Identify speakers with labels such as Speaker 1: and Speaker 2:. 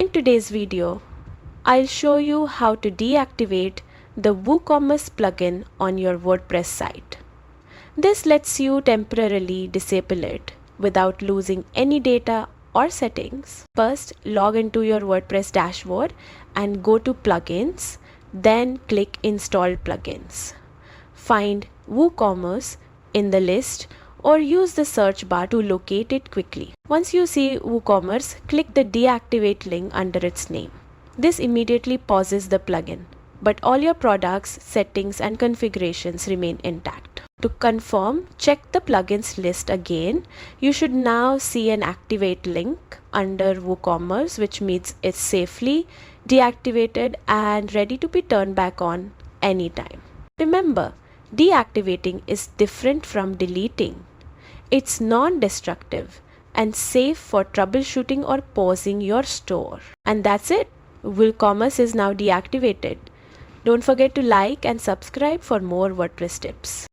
Speaker 1: In today's video, I'll show you how to deactivate the WooCommerce plugin on your WordPress site. This lets you temporarily disable it without losing any data or settings. First, log into your WordPress dashboard and go to Plugins, then click Install Plugins. Find WooCommerce in the list or use the search bar to locate it quickly. Once you see WooCommerce, click the Deactivate link under its name. This immediately pauses the plugin, but all your products, settings and configurations remain intact. To confirm, check the plugins list again. You should now see an activate link under WooCommerce, which means it's safely deactivated and ready to be turned back on anytime. Remember, deactivating is different from deleting. It's non-destructive and safe for troubleshooting or pausing your store. And that's it. WooCommerce is now deactivated. Don't forget to like and subscribe for more WordPress tips.